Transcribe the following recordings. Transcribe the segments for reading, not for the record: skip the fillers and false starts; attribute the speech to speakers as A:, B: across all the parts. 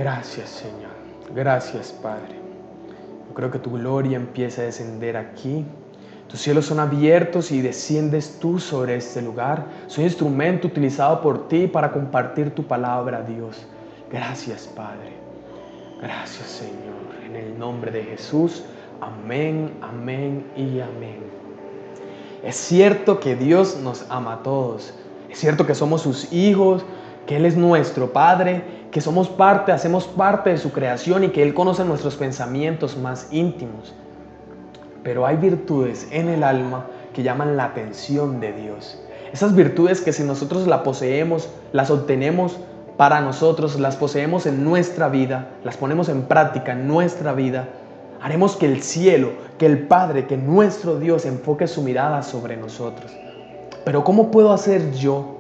A: Gracias, Señor. Gracias, Padre. Yo creo que tu gloria empieza a descender aquí. Tus cielos son abiertos y desciendes tú sobre este lugar. Soy instrumento utilizado por ti para compartir tu palabra, Dios. Gracias, Padre. Gracias, Señor. En el nombre de Jesús. Amén, amén y amén. Es cierto que Dios nos ama a todos. Es cierto que somos sus hijos, que Él es nuestro Padre, que somos parte, hacemos parte de su creación y que Él conoce nuestros pensamientos más íntimos. Pero hay virtudes en el alma que llaman la atención de Dios. Esas virtudes que si nosotros las poseemos, las obtenemos para nosotros, las poseemos en nuestra vida, las ponemos en práctica en nuestra vida, haremos que el cielo, que el Padre, que nuestro Dios enfoque su mirada sobre nosotros. Pero ¿cómo puedo hacer yo?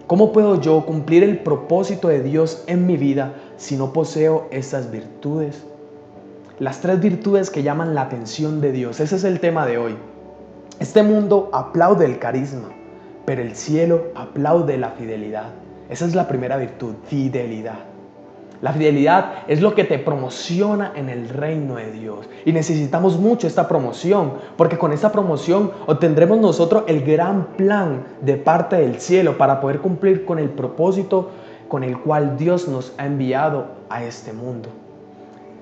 A: ¿Cómo puedo yo cumplir el propósito de Dios en mi vida si no poseo estas virtudes? Las 3 virtudes que llaman la atención de Dios. Ese es el tema de hoy. Este mundo aplaude el carisma, pero el cielo aplaude la fidelidad. Esa es la primera virtud, fidelidad. La fidelidad es lo que te promociona en el reino de Dios. Y necesitamos mucho esta promoción, porque con esta promoción obtendremos nosotros el gran plan de parte del cielo para poder cumplir con el propósito con el cual Dios nos ha enviado a este mundo.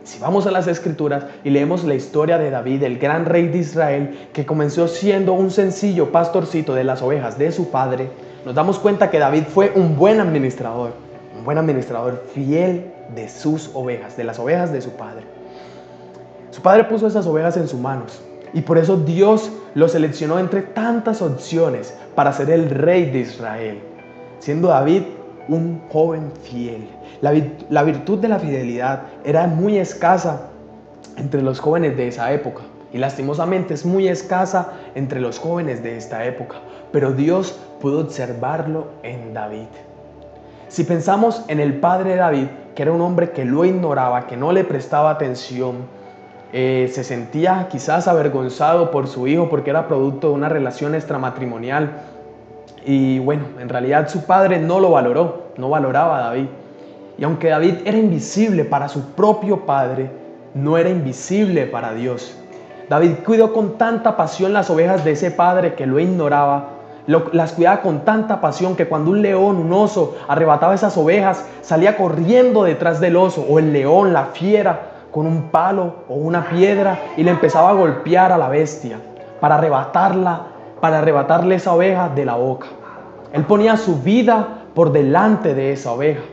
A: Si vamos a las Escrituras y leemos la historia de David, el gran rey de Israel, que comenzó siendo un sencillo pastorcito de las ovejas de su padre, nos damos cuenta que David fue un buen administrador fiel de sus ovejas, de las ovejas de su padre. Su padre puso esas ovejas en sus manos y por eso Dios lo seleccionó entre tantas opciones para ser el rey de Israel, siendo David un joven fiel. La virtud de la fidelidad era muy escasa entre los jóvenes de esa época y lastimosamente es muy escasa entre los jóvenes de esta época, pero Dios pudo observarlo en David. Si pensamos en el padre de David, que era un hombre que lo ignoraba, que no le prestaba atención, se sentía quizás avergonzado por su hijo porque era producto de una relación extramatrimonial. Y bueno, en realidad su padre no lo valoró, no valoraba a David. Y aunque David era invisible para su propio padre, no era invisible para Dios. David cuidó con tanta pasión las ovejas de ese padre que lo ignoraba. Las cuidaba con tanta pasión que cuando un león, un oso, arrebataba esas ovejas, salía corriendo detrás del oso, o el león, la fiera, con un palo o una piedra y le empezaba a golpear a la bestia para arrebatarle esa oveja de la boca. Él ponía su vida por delante de esa oveja.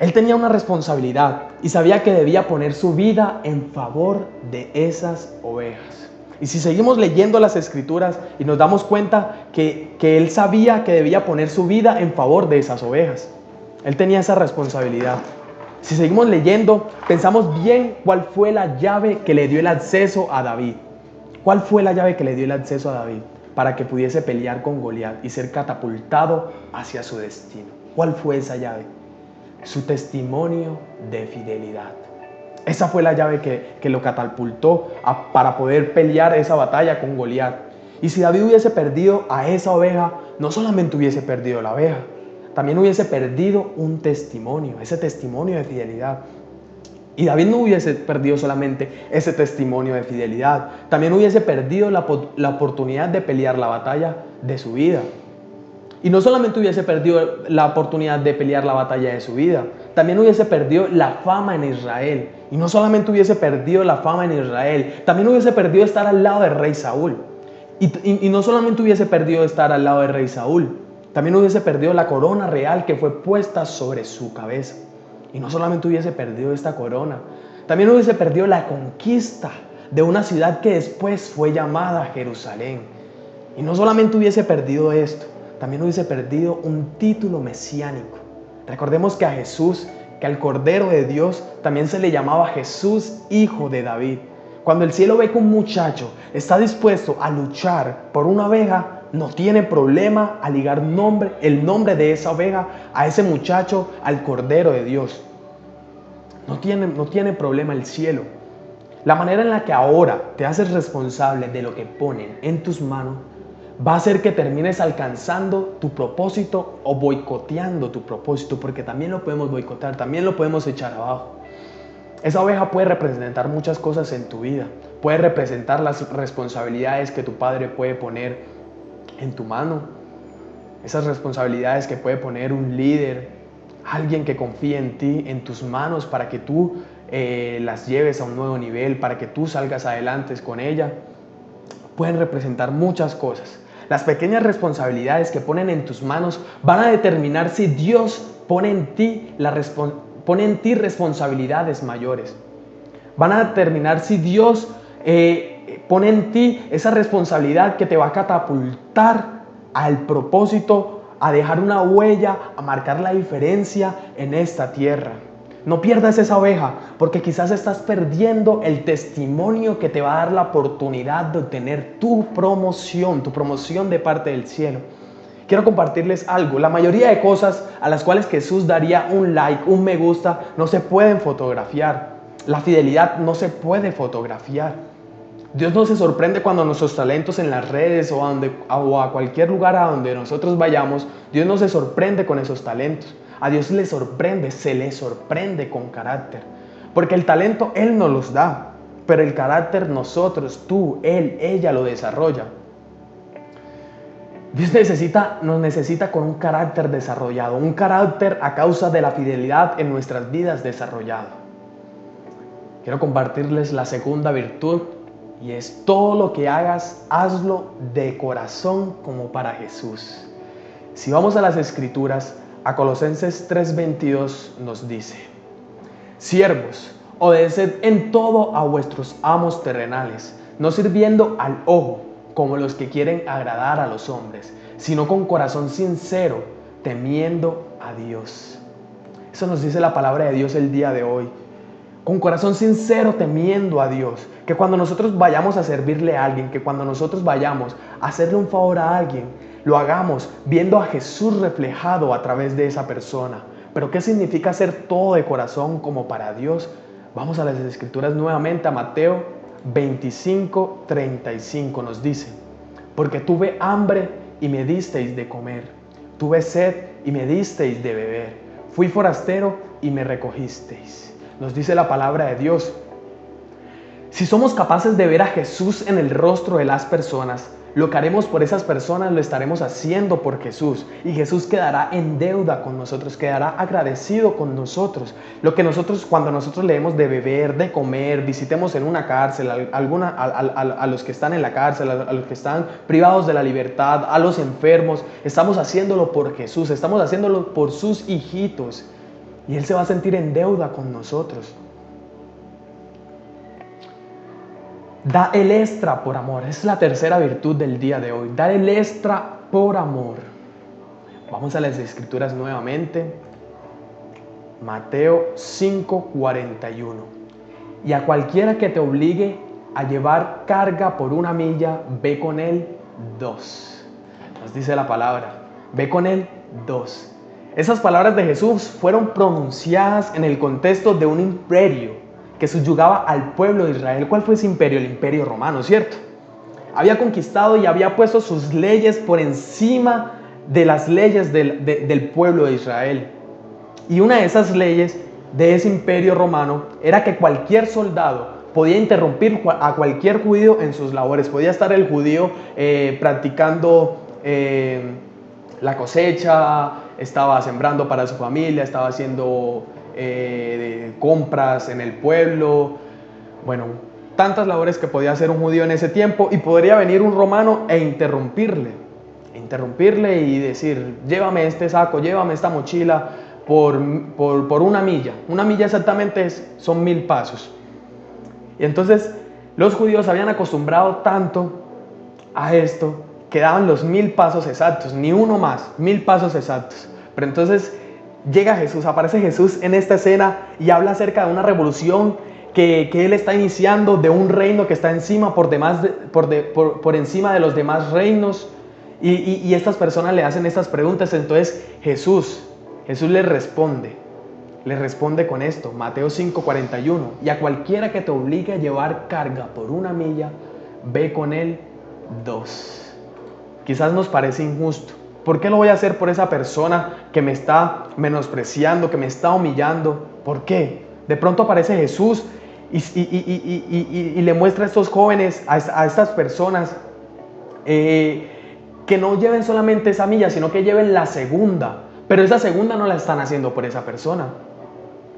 A: Él tenía una responsabilidad y sabía que debía poner su vida en favor de esas ovejas. Y si seguimos leyendo las Escrituras y nos damos cuenta que él sabía que debía poner su vida en favor de esas ovejas. Él tenía esa responsabilidad. Si seguimos leyendo, pensamos bien cuál fue la llave que le dio el acceso a David. ¿Cuál fue la llave que le dio el acceso a David para que pudiese pelear con Goliat y ser catapultado hacia su destino? ¿Cuál fue esa llave? Su testimonio de fidelidad. Esa fue la llave que lo catapultó para poder pelear esa batalla con Goliat. Y si David hubiese perdido a esa oveja, no solamente hubiese perdido la oveja, también hubiese perdido un testimonio, ese testimonio de fidelidad. Y David no hubiese perdido solamente ese testimonio de fidelidad, también hubiese perdido la oportunidad de pelear la batalla de su vida. Y no solamente hubiese perdido la oportunidad de pelear la batalla de su vida, también hubiese perdido la fama en Israel. Y no solamente hubiese perdido la fama en Israel, también hubiese perdido estar al lado del rey Saúl. Y no solamente hubiese perdido estar al lado del rey Saúl, también hubiese perdido la corona real que fue puesta sobre su cabeza. Y no solamente hubiese perdido esta corona, también hubiese perdido la conquista de una ciudad que después fue llamada Jerusalén. Y no solamente hubiese perdido esto, también hubiese perdido un título mesiánico. Recordemos que a Jesús, que al Cordero de Dios, también se le llamaba Jesús, hijo de David. Cuando el cielo ve que un muchacho está dispuesto a luchar por una oveja, no tiene problema a ligar el nombre de esa oveja a ese muchacho, al Cordero de Dios. No tiene problema el cielo. La manera en la que ahora te haces responsable de lo que ponen en tus manos va a hacer que termines alcanzando tu propósito o boicoteando tu propósito, porque también lo podemos boicotear, también lo podemos echar abajo. Esa oveja puede representar muchas cosas en tu vida. Puede representar las responsabilidades que tu padre puede poner en tu mano. Esas responsabilidades que puede poner un líder, alguien que confíe en ti, en tus manos, para que tú las lleves a un nuevo nivel, para que tú salgas adelante con ella. Pueden representar muchas cosas. Las pequeñas responsabilidades que ponen en tus manos van a determinar si Dios pone en ti responsabilidades mayores. Van a determinar si Dios pone en ti esa responsabilidad que te va a catapultar al propósito, a dejar una huella, a marcar la diferencia en esta tierra. No pierdas esa oveja, porque quizás estás perdiendo el testimonio que te va a dar la oportunidad de obtener tu promoción de parte del cielo. Quiero compartirles algo. La mayoría de cosas a las cuales Jesús daría un like, un me gusta, no se pueden fotografiar. La fidelidad no se puede fotografiar. Dios no se sorprende cuando nuestros talentos en las redes o a cualquier lugar a donde nosotros vayamos, Dios no se sorprende con esos talentos. A Dios se le sorprende con carácter. Porque el talento Él nos los da, pero el carácter nosotros, tú, Él, ella lo desarrolla. Dios nos necesita con un carácter desarrollado, un carácter a causa de la fidelidad en nuestras vidas desarrollado. Quiero compartirles la segunda virtud, y es: todo lo que hagas, hazlo de corazón como para Jesús. Si vamos a las Escrituras, a Colosenses 3:22 nos dice: siervos, obedeced en todo a vuestros amos terrenales, no sirviendo al ojo, como los que quieren agradar a los hombres, sino con corazón sincero, temiendo a Dios. Eso nos dice la palabra de Dios el día de hoy. Con corazón sincero, temiendo a Dios. Que cuando nosotros vayamos a servirle a alguien, que cuando nosotros vayamos a hacerle un favor a alguien, lo hagamos viendo a Jesús reflejado a través de esa persona. Pero ¿qué significa hacer todo de corazón como para Dios? Vamos a las Escrituras nuevamente, a Mateo 25:35 nos dice: porque tuve hambre y me disteis de comer, tuve sed y me disteis de beber, fui forastero y me recogisteis. Nos dice la palabra de Dios. Si somos capaces de ver a Jesús en el rostro de las personas, lo que haremos por esas personas lo estaremos haciendo por Jesús, y Jesús quedará en deuda con nosotros, quedará agradecido con nosotros. Cuando nosotros le demos de beber, de comer, visitemos en una cárcel a los que están en la cárcel, a los que están privados de la libertad, a los enfermos, estamos haciéndolo por Jesús, estamos haciéndolo por sus hijitos, y Él se va a sentir en deuda con nosotros. Da el extra por amor. Es la tercera virtud del día de hoy. Dar el extra por amor. Vamos a las Escrituras nuevamente. Mateo 5:41. Y a cualquiera que te obligue a llevar carga por 1 milla, ve con él 2. Nos dice la palabra. Ve con él 2. Esas palabras de Jesús fueron pronunciadas en el contexto de un imperio que subyugaba al pueblo de Israel. ¿Cuál fue ese imperio? El imperio romano, ¿cierto? Había conquistado y había puesto sus leyes por encima de las leyes del pueblo de Israel. Y una de esas leyes de ese imperio romano era que cualquier soldado podía interrumpir a cualquier judío en sus labores. Podía estar el judío practicando la cosecha, estaba sembrando para su familia, estaba haciendo compras en el pueblo. Bueno, tantas labores que podía hacer un judío en ese tiempo, y podría venir un romano e interrumpirle y decir: llévame este saco, llévame esta mochila por 1 milla. 1 milla exactamente son 1000 pasos. Y entonces los judíos habían acostumbrado tanto a esto que daban los 1000 pasos exactos, ni uno más, 1000 pasos exactos. Pero entonces llega Jesús, aparece Jesús en esta escena y habla acerca de una revolución que Él está iniciando, de un reino que está encima por encima de los demás reinos, y estas personas le hacen estas preguntas. Entonces Jesús les responde con esto, Mateo 5:41: y a cualquiera que te obligue a llevar carga por 1 milla, ve con él 2. quizás nos parece injusto. ¿Por qué lo voy a hacer por esa persona que me está menospreciando, que me está humillando? ¿Por qué? De pronto aparece Jesús y le muestra a estos jóvenes, a estas personas, que no lleven solamente esa milla, sino que lleven la segunda. Pero esa segunda no la están haciendo por esa persona.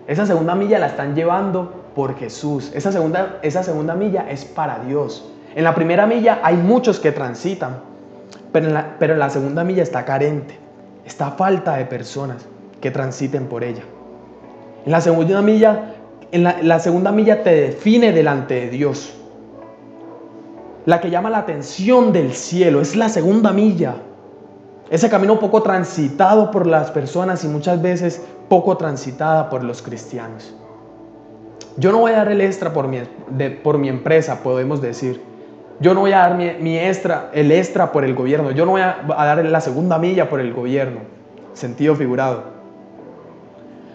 A: Esa segunda milla la están llevando por Jesús. Esa segunda milla es para Dios. En la primera milla hay muchos que transitan, pero en la segunda milla está carente. Está falta de personas que transiten por ella. En la segunda milla te define delante de Dios. La que llama la atención del cielo es la segunda milla. Ese camino poco transitado por las personas y muchas veces poco transitada por los cristianos. Yo no voy a dar el extra por mi empresa, podemos decir. Yo no voy a dar el extra por el gobierno. Yo no voy a dar la segunda milla por el gobierno. Sentido figurado.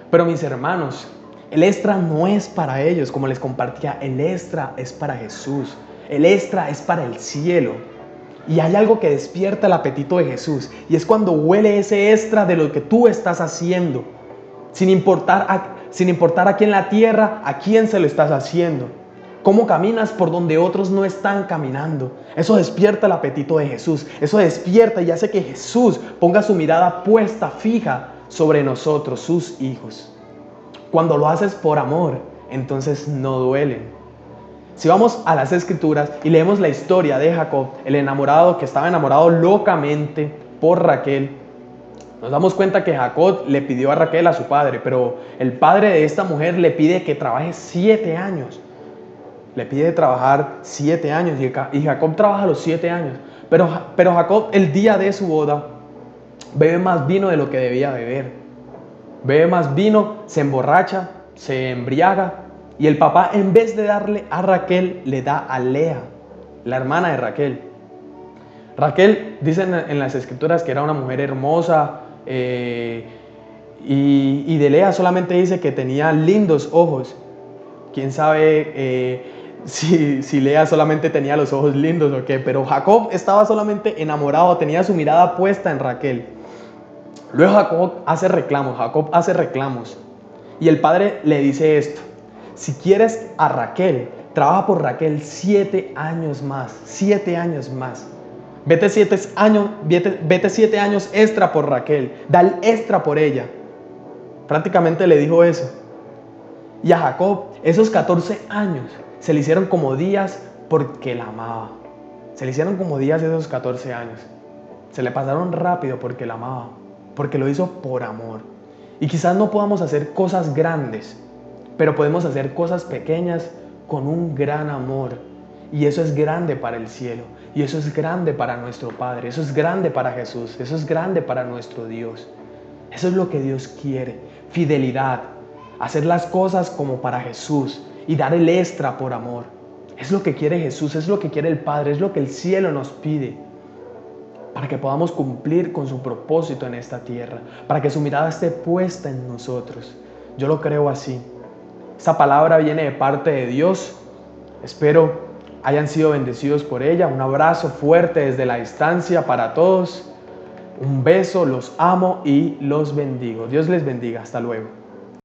A: Pero mis hermanos, el extra no es para ellos, como les compartía. El extra es para Jesús. El extra es para el cielo. Y hay algo que despierta el apetito de Jesús. Y es cuando huele ese extra de lo que tú estás haciendo. Sin importar aquí en la tierra a quién se lo estás haciendo. Cómo caminas por donde otros no están caminando. Eso despierta el apetito de Jesús. Eso despierta y hace que Jesús ponga su mirada puesta, fija sobre nosotros, sus hijos. Cuando lo haces por amor, entonces no duelen. Si vamos a las Escrituras y leemos la historia de Jacob, el enamorado que estaba enamorado locamente por Raquel, nos damos cuenta que Jacob le pidió a Raquel a su padre, pero el padre de esta mujer le pide que trabaje 7 años. Le pide trabajar 7 años y Jacob trabaja los 7 años. Pero Jacob, el día de su boda, bebe más vino de lo que debía beber. Bebe más vino, se emborracha, se embriaga. Y el papá, en vez de darle a Raquel, le da a Lea, la hermana de Raquel. Raquel, dicen en las Escrituras que era una mujer hermosa, y de Lea solamente dice que tenía lindos ojos. Quién sabe si Lea solamente tenía los ojos lindos o qué, pero Jacob estaba solamente enamorado, tenía su mirada puesta en Raquel. Luego Jacob hace reclamos. Y el padre le dice esto: si quieres a Raquel, trabaja por Raquel 7 años más. 7 años más. Vete 7 años extra por Raquel. Da el extra por ella. Prácticamente le dijo eso. Y a Jacob, esos 14 años se le hicieron como días porque la amaba. Se le hicieron como días esos 14 años. Se le pasaron rápido porque la amaba. Porque lo hizo por amor. Y quizás no podamos hacer cosas grandes, pero podemos hacer cosas pequeñas con un gran amor. Y eso es grande para el cielo. Y eso es grande para nuestro Padre. Eso es grande para Jesús. Eso es grande para nuestro Dios. Eso es lo que Dios quiere. Fidelidad. Hacer las cosas como para Jesús. Y dar el extra por amor. Es lo que quiere Jesús. Es lo que quiere el Padre. Es lo que el cielo nos pide. Para que podamos cumplir con su propósito en esta tierra. Para que su mirada esté puesta en nosotros. Yo lo creo así. Esta palabra viene de parte de Dios. Espero hayan sido bendecidos por ella. Un abrazo fuerte desde la distancia para todos. Un beso, los amo y los bendigo. Dios les bendiga. Hasta luego.